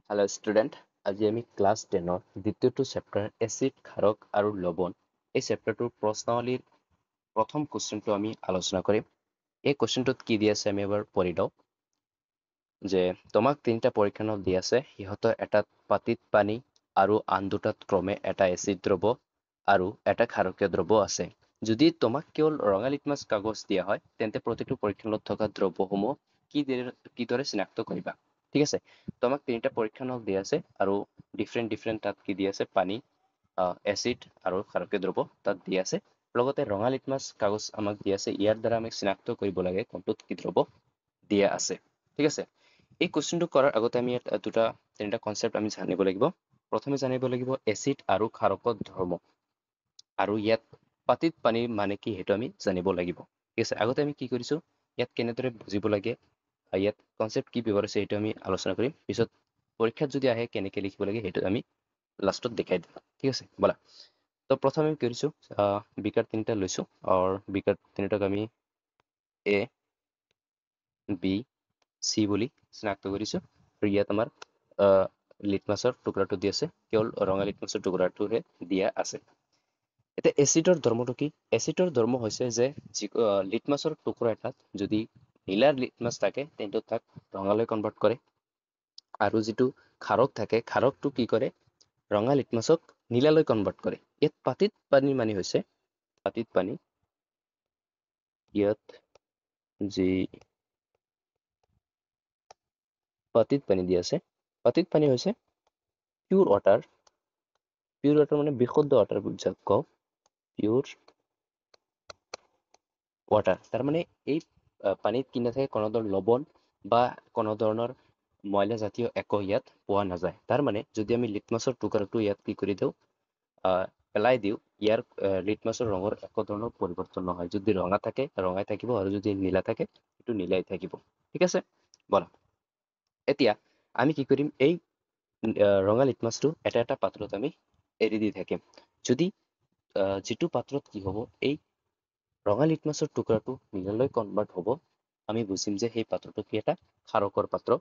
Hello student, আজি আমি class 10ৰ দ্বিতীয়টো চেপ্টাৰ এচিড, ক্ষাৰক আৰু লৱণ এই চেপ্টাৰটোৰ প্ৰশ্নাৱলীৰ প্ৰথম কুৱেশ্যনটো আমি আলোচনা কৰিম। এই কুৱেশ্যনটোত কি দি আছে আমি এবাৰ পঢ়ি লওঁ যে তোমাক তিনিটা পৰীক্ষা নল দি আছে, সিহঁতৰ এটাত পাতিত পানী আৰু আন দুটাত ক্ৰমে এটা এচিড দ্ৰব্য আৰু এটা ক্ষাৰকীয় দ্ৰব্য আছে। যদি তোমাক কেৱল ৰঙা লিটমাছ কাগজ দিয়া হয় তেন্তে প্ৰতিটো পৰীক্ষা নলত থকা দ্ৰব্যসমূহ কিদৰে চিনাক্ত কৰিবা। ঠিক আছে, তোমাক তিনিটা পৰীক্ষা নল দিয়া আছে আৰু ডিফাৰেণ্ট তাত কি দি আছে, পানী, এচিড আৰু ক্ষাৰকীয় দ্ৰব্য তাত দি আছে। লগতে ৰঙা লিটমাছ কাগজ আমাক দি আছে, ইয়াৰ দ্বাৰা আমি চিনাক্ত কৰিব লাগে কোনটোত কি দ্ৰব্য দিয়া আছে। ঠিক আছে, এই কুৱেশ্যনটো কৰাৰ আগতে আমি তিনিটা কনচেপ্ট আমি জানিব লাগিব। প্ৰথমে জানিব লাগিব এচিড আৰু ক্ষাৰকৰ ধৰ্ম, আৰু ইয়াত পাতিত পানী মানে কি সেইটো আমি জানিব লাগিব। ঠিক আছে, আগতে আমি কি কৰিছো, ইয়াত কেনেদৰে বুজিব লাগে, ইয়াত কনচেপ্ট কি ব্যৱহাৰ হৈছে সেইটো আমি আলোচনা কৰিম। পিছত পৰীক্ষাত যদি আহে কেনেকে লিখিব লাগে সেইটো আমি লাষ্টত দেখাই দিম। ঠিক আছে, বলা। তো প্ৰথমে আমি কি কৰিছো, বিকাৰ তিনিটা লৈছো আৰু বিকাৰ তিনিটাক আমি এ, বি, চি বুলি চিনাক্ত কৰিছো। আৰু ইয়াত আমাৰ লিটমাছৰ টুকুৰাটো দি আছে, কেৱল ৰঙা লিটমাছৰ টুকুৰাটোহে দিয়া আছে। এতিয়া এচিডৰ ধৰ্মটো কি? এচিডৰ ধৰ্ম হৈছে যে লিটমাছৰ টুকুৰা এটাত যদি নীলা লিটমাছ থাকে তেন্তে তাক ৰঙালৈ কনভাৰ্ট কৰে, আৰু যিটো ক্ষাৰক থাকে ক্ষাৰকটো কি কৰে, ৰঙা লিটমাছক নীলালৈ কনভাৰ্ট কৰে। ইয়াত পাতিত পানী মানে হৈছে, পাতিত পানী, ইয়াত যি পাতিত পানী দি আছে, পাতিত পানী হৈছে পিউৰ ৱাটাৰ। পিউৰ ৱাটাৰ মানে বিশুদ্ধ ৱাটাৰ যাক কওঁ, পিউৰ ৱাটাৰ। তাৰমানে এই পানীত কি নাথাকে, কোনো ধৰণৰ লৱণ বা কোনো ধৰণৰ ময়লা জাতীয় একো ইয়াত পোৱা নাযায়। তাৰ মানে যদি আমি লিটমাছৰ টুকুৰাটো ইয়াত কি কৰি দিওঁ, পেলাই দিওঁ, ইয়াৰ লিটমাছৰ ৰঙৰ একো ধৰণৰ পৰিৱৰ্তন নহয়। যদি ৰঙা থাকে ৰঙাই থাকিব, আৰু যদি নীলা থাকে সেইটো নীলাই থাকিব। ঠিক আছে, বলা। এতিয়া আমি কি কৰিম, এই ৰঙা লিটমাছটো এটা এটা পাত্ৰত আমি এৰি দি থাকিম। যদি যিটো পাত্ৰত কি হ'ব, এই ৰঙা লিটমাছৰ টুকুৰাটো নীলালৈ কনভাৰ্ট হ'ব, আমি বুজিম যে সেই পাত্ৰটো কি এটা ক্ষাৰকৰ পাত্ৰ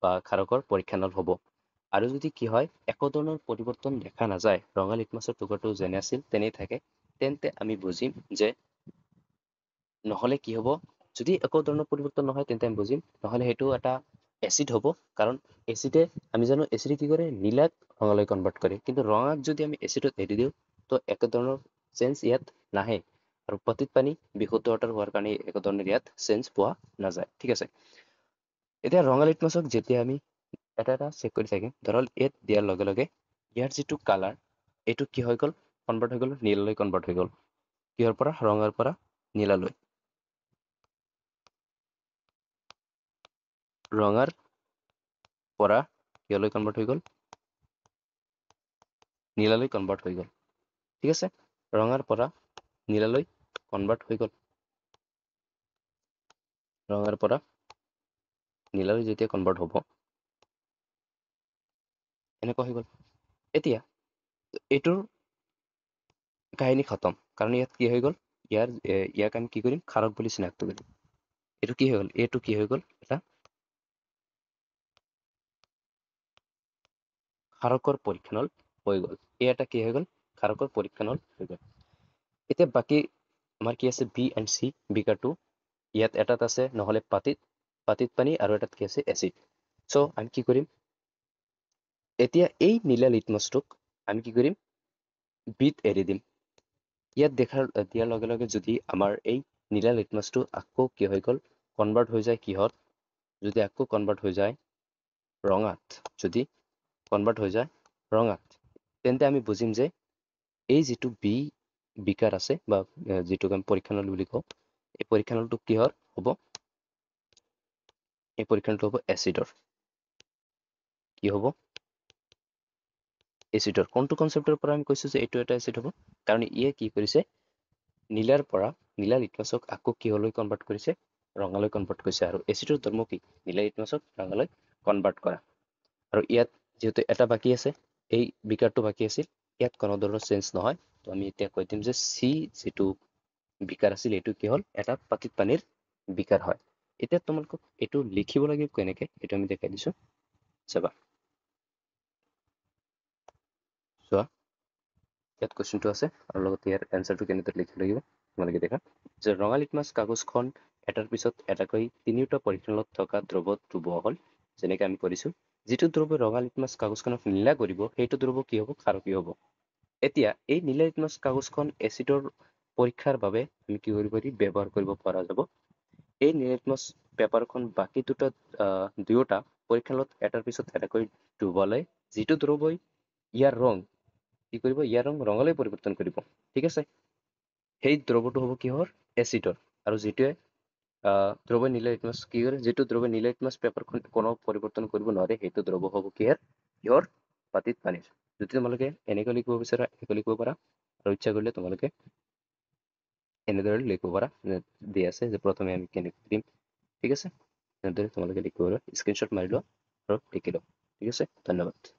বা ক্ষাৰকৰ পৰীক্ষা নল হ'ব। আৰু যদি কি হয়, একো ধৰণৰ পৰিৱৰ্তন দেখা নাযায়, ৰঙা লিটমাছৰ টুকুৰাটো যেনে আছিল তেনেই থাকে, তেন্তে আমি বুজিম যে, নহ'লে কি হ'ব, যদি একো ধৰণৰ পৰিৱৰ্তন নহয় তেন্তে আমি বুজিম নহ'লে সেইটো এটা এচিড হ'ব। কাৰণ এচিডে, আমি জানো এচিডে কি কৰে, নীলাক ৰঙালৈ কনভাৰ্ট কৰে, কিন্তু ৰঙাক যদি আমি এচিডত এৰি দিওঁ তো একো ধৰণৰ চেঞ্জ ইয়াত নাহে। আৰু পাতিত পানী বিশুদ্ধ ৱাটাৰ হোৱাৰ কাৰণে একো ধৰণৰ ইয়াত চেঞ্জ পোৱা নাযায়। ঠিক আছে, এতিয়া ৰঙা লিটমাছক যেতিয়া আমি এটা এটা চেক কৰি থাকিম, ধৰক ইয়াত দিয়াৰ লগে লগে ইয়াৰ যিটো কালাৰ, এইটো কি হৈ গ'ল, কনভাৰ্ট হৈ গ'ল, নীলালৈ কনভাৰ্ট হৈ গ'ল। কিহৰ পৰা, ৰঙাৰ পৰা নীলালৈ। ৰঙাৰ পৰা কিহলৈ কনভাৰ্ট হৈ গ'ল, নীলালৈ কনভাৰ্ট হৈ গ'ল। ঠিক আছে, ৰঙাৰ পৰা নীলালৈ কনভাৰ্ট হৈ গ'ল। ৰঙাৰ পৰা নীলালৈ যেতিয়া কনভাৰ্ট হ'ব, এনেকুৱা হৈ গ'ল। এতিয়া এইটোৰ কাহিনী খতম, কাৰণ ইয়াত কি হৈ গ'ল, ইয়াক আমি কি কৰিম, ক্ষাৰক বুলি চিনাক্ত কৰিম। এইটো কি হৈ গ'ল, এইটো কি হৈ গ'ল, এটা ক্ষাৰকৰ পৰীক্ষা নল হৈ গ'ল। এই এটা কি হৈ গ'ল, ক্ষাৰকৰ পৰীক্ষা নল হৈ গ'ল। এতিয়া বাকী আমাৰ কি আছে, বি এণ্ড চি, বিকাৰটো ইয়াত এটাত আছে নহ'লে পাতিত পানী, আৰু এটাত কি আছে, এচিড। চ' আমি কি কৰিম, এতিয়া এই নীলা লিটমাছটোক আমি কি কৰিম, বিত এৰি দিম। ইয়াত দিয়াৰ লগে লগে যদি আমাৰ এই নীলা লিটমাছটো আকৌ কি হৈ গ'ল, কনভাৰ্ট হৈ যায় কিহত, যদি আকৌ কনভাৰ্ট হৈ যায় ৰঙাত, যদি কনভাৰ্ট হৈ যায় ৰঙাত, তেন্তে আমি বুজিম যে এই যিটো বিকাৰ আছে বা যিটোক আমি পৰীক্ষা নল বুলি কওঁ, এই পৰীক্ষা নলটো কিহৰ হ'ব, এই পৰীক্ষা নলটো হ'ব এচিডৰ। কি হ'ব, এচিডৰ। কোনটো কনচেপ্টৰ পৰা আমি কৈছো যে এইটো এটা এচিড হ'ব, কাৰণ ইয়ে কি কৰিছে, নীলাৰ পৰা, নীলা লিটমাছক আকৌ কিহলৈ কনভাৰ্ট কৰিছে, ৰঙালৈ কনভাৰ্ট কৰিছে। আৰু এচিডৰ ধৰ্ম কি, নীলা লিটমাছক ৰঙালৈ কনভাৰ্ট কৰা। আৰু ইয়াত যিহেতু এটা বাকী আছে, এই বিকাৰটো বাকী আছিল, ইয়াত কোনো ধৰণৰ চেঞ্জ নহয়, তো আমি এতিয়া কৈ দিম যে চি যিটো বিকাৰ আছিল এইটো কি হ'ল, এটা পাতিত পানীৰ বিকাৰ হয়। এতিয়া তোমালোকক এইটো লিখিব লাগিব কেনেকে, এইটো আমি দেখাই দিছো, চাবা। চোৱা ইয়াত কুৱেশ্যনটো আছে আৰু লগতে ইয়াৰ এনচাৰটো কেনেদৰে লিখিব লাগিব তোমালোকে দেখা যে ৰঙা লিটমাছ কাগজখন এটাৰ পিছত এটাকৈ তিনিওটা পৰীক্ষণত থকা দ্ৰৱত ডুবোৱা হ'ল যেনেকৈ আমি কৰিছোঁ যিটো দ্ৰৱ ৰঙা লিটমাছ কাগজখনক নীলা কৰিব সেইটো দ্ৰৱ কি হ'ব ক্ষাৰকীয় হ'ব এতিয়া এই নীলা লিটমাছ কাগজখন এচিডৰ পৰীক্ষাৰ বাবে আমি কি কৰিব পাৰি ব্যৱহাৰ কৰিব পৰা যাব এই নীলা লিটমাছ পেপাৰখন বাকী দুয়োটা পৰীক্ষণত এটাৰ পিছত এটাকৈ ডুবালে যিটো দ্ৰৱই ইয়াৰ ৰং কি কৰিব ইয়াৰ ৰং ৰঙলৈ পৰিৱৰ্তন কৰিব ঠিক আছে সেই দ্ৰৱটো হ'ব কিহৰ এচিডৰ আৰু যিটোৱে দ্ৰৱই নীলা লিটমাছ কি কৰে যিটো দ্ৰৱই নীলা লিটমাছ পেপাৰখন কোনো পৰিৱৰ্তন কৰিব নোৱাৰে সেইটো দ্ৰৱ হ'ব কিহৰ বাতিত পানীৰ যদি তোমালোকে এনেকৈ লিখিব বিচাৰা এনেকৈ লিখিব পাৰা আৰু ইচ্ছা কৰিলে তোমালোকে এনেদৰে লিখিব পাৰা দি আছে যে প্ৰথমে আমি কেনেকৈ দিম ঠিক আছে এনেদৰে তোমালোকে লিখিব পাৰা স্ক্ৰীনশ্বট মাৰি লোৱা আৰু লিখি লওঁ ঠিক আছে ধন্যবাদ